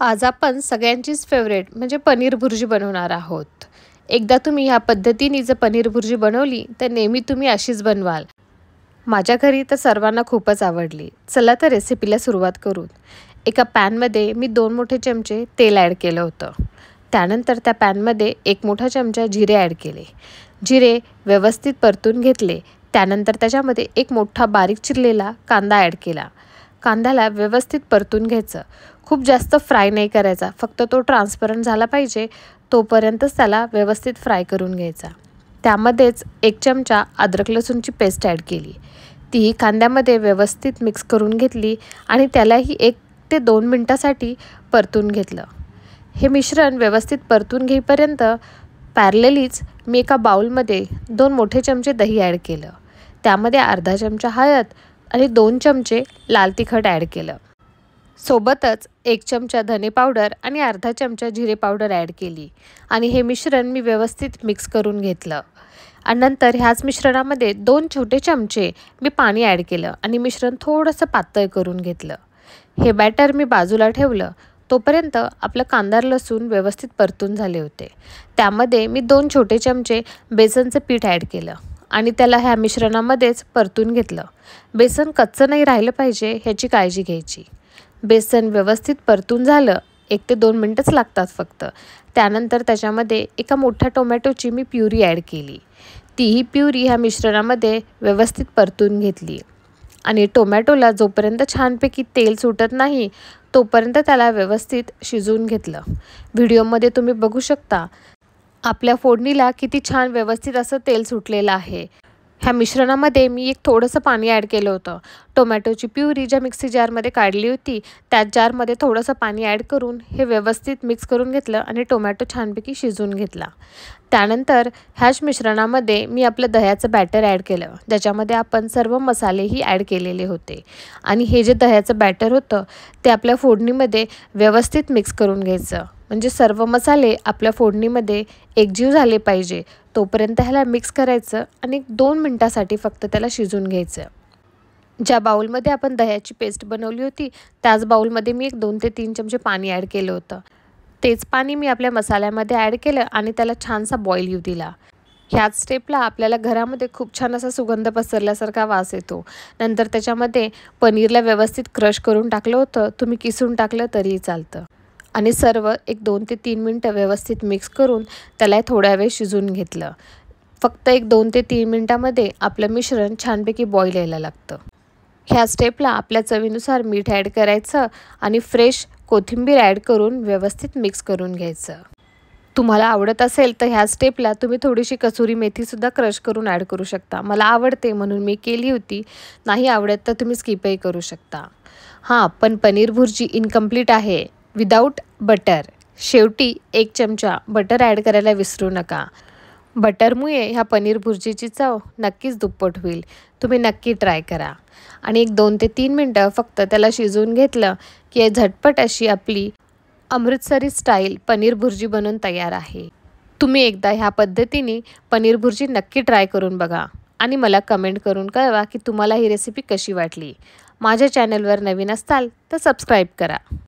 आज आपण सगळ्यांचीच फेवरेट म्हणजे पनीर भुर्जी बनवणार आहोत। एकदा तुम्ही ह्या पद्धतीने जर पनीर भुर्जी बनवली तर नेहमी तुम्ही अशीच बनवाल। माझ्या घरी तर सर्वांना खूपच आवडली। चला तर रेसिपीला सुरुवात करू। एका पॅनमध्ये मी 2 मोठे चमचे तेल ॲड केलं होतं। त्यानंतर त्या पॅनमध्ये 1 मोठा चमचा जिरे ॲड केले। जिरे व्यवस्थित परतून घेतले। त्यानंतर त्याच्यामध्ये 1 मोठा बारीक चिरलेला कांदा ॲड केला। कांद्याला व्यवस्थित परतून घ्यायचं। खूप जास्त फ्राय नाही करायचा, फक्त तो ट्रान्सपरंट झाला पाहिजे तोपर्यंतच त्याला व्यवस्थित फ्राय करून घ्यायचा। त्यामध्येच 1 चमचा अद्रक लसूणची पेस्ट ॲड केली। ती कांद्यामध्ये व्यवस्थित मिक्स करून घेतली आणि त्यालाही 1 ते 2 मिनिटासाठी परतून घेतलं। हे मिश्रण व्यवस्थित परतून घेईपर्यंत पॅरललीच मी एका बाउलमध्ये 2 मोठे चमचे दही ॲड केलं। त्यामध्ये अर्धा चमचा हळद आणि 2 चमचे लाल तिखट ॲड केलं। सोबतच 1 चमचा धने पावडर आणि अर्धा चमचा जिरे पावडर ॲड केली आणि हे मिश्रण मी व्यवस्थित मिक्स करून घेतलं। आणि नंतर ह्याच मिश्रणामध्ये 2 छोटे चमचे मी पाणी ॲड केलं आणि मिश्रण थोडंसं पातळ करून घेतलं। हे बॅटर मी बाजूला ठेवलं। तोपर्यंत आपलं कांदा लसूण व्यवस्थित परतून झाले होते। त्यामध्ये मी 2 छोटे चमचे बेसनचं पीठ ॲड केलं आणि त्याला ह्या मिश्रणामध्येच परतून घेतलं। बेसन कच्चं नाही राहिलं पाहिजे ह्याची काळजी घ्यायची। बेसन व्यवस्थित परतून झालं, 1 ते 2 मिनिटच लागतात फक्त। त्यानंतर त्याच्यामध्ये एका मोठ्या टोमॅटोची मी प्युरी ॲड केली। तीही प्युरी ह्या मिश्रणामध्ये व्यवस्थित परतून घेतली आणि टोमॅटोला जोपर्यंत छानपैकी तेल सुटत नाही तोपर्यंत त्याला व्यवस्थित शिजवून घेतलं। व्हिडिओमध्ये तुम्ही बघू शकता आपल्या फोडणीला किती छान व्यवस्थित असं तेल सुटलेलं आहे। ह्या मिश्रणामध्ये मी एक थोडंसं पाणी ॲड केलं होतं। टोमॅटोची प्युरी ज्या मिक्सी जारमध्ये काढली होती त्याच जारमध्ये थोडंसं पाणी ॲड करून हे व्यवस्थित मिक्स करून घेतलं आणि टोमॅटो छानपैकी शिजवून घेतला। त्यानंतर ह्याच मिश्रणामध्ये मी आपलं दह्याचं बॅटर ॲड केलं, ज्याच्यामध्ये आपण सर्व मसालेही ॲड केलेले होते आणि हे जे दह्याचं बॅटर होतं ते आपल्या फोडणीमध्ये व्यवस्थित मिक्स करून घ्यायचं। म्हणजे सर्व मसाले आपल्या फोडणीमध्ये एकजीव झाले पाहिजे तोपर्यंत ह्याला मिक्स करायचं आणि 2 मिनिटासाठी फक्त त्याला शिजवून घ्यायचं। ज्या बाउलमध्ये आपण दह्याची पेस्ट बनवली होती त्याच बाउलमध्ये मी 2 ते 3 चमचे पाणी ॲड केलं होतं। तेच पाणी मी आपल्या मसाल्यामध्ये ॲड केलं आणि त्याला छानसा बॉईल येऊ दिला। ह्याच स्टेपला आपल्याला घरामध्ये खूप छान असा सुगंध पसरल्यासारखा वास येतो। नंतर त्याच्यामध्ये पनीरला व्यवस्थित क्रश करून टाकलं होतं, तुम्ही किसून टाकलं तरीही चालतं आणि सर्व 2 ते 3 मिनिटं व्यवस्थित मिक्स करून त्याला थोड्या वेळ शिजवून घेतलं। फक्त 2 ते 3 मिनिटामध्ये आपलं मिश्रण छानपैकी बॉईल यायला लागतं। ह्या स्टेपला आपल्या चवीनुसार मीठ ॲड करायचं आणि फ्रेश कोथिंबीर ॲड करून व्यवस्थित मिक्स करून घ्यायचं। तुम्हाला आवडत असेल तर ह्या स्टेपला तुम्ही थोडीशी कसुरी मेथीसुद्धा क्रश करून ॲड करू शकता। मला आवडते म्हणून मी केली होती, नाही आवडत तर तुम्ही स्किपही करू शकता। हां, पण पनीर भुर्जी इनकम्प्लीट आहे विदाऊट बटर। शेवटी 1 चमचा बटर ॲड करायला विसरू नका। बटरमुळे ह्या पनीर भुर्जीची चव नक्कीच दुप्पट होईल। तुम्ही नक्की ट्राय करा आणि 2 ते 3 मिनिटं फक्त त्याला शिजवून घेतलं की झटपट अशी आपली अमृतसरी स्टाईल पनीर भुर्जी बनवून तयार आहे। तुम्ही एकदा ह्या पद्धतीने पनीर भुर्जी नक्की ट्राय करून बघा आणि मला कमेंट करून कळवा की तुम्हाला ही रेसिपी कशी वाटली। माझ्या चॅनलवर नवीन असाल तर सबस्क्राईब करा।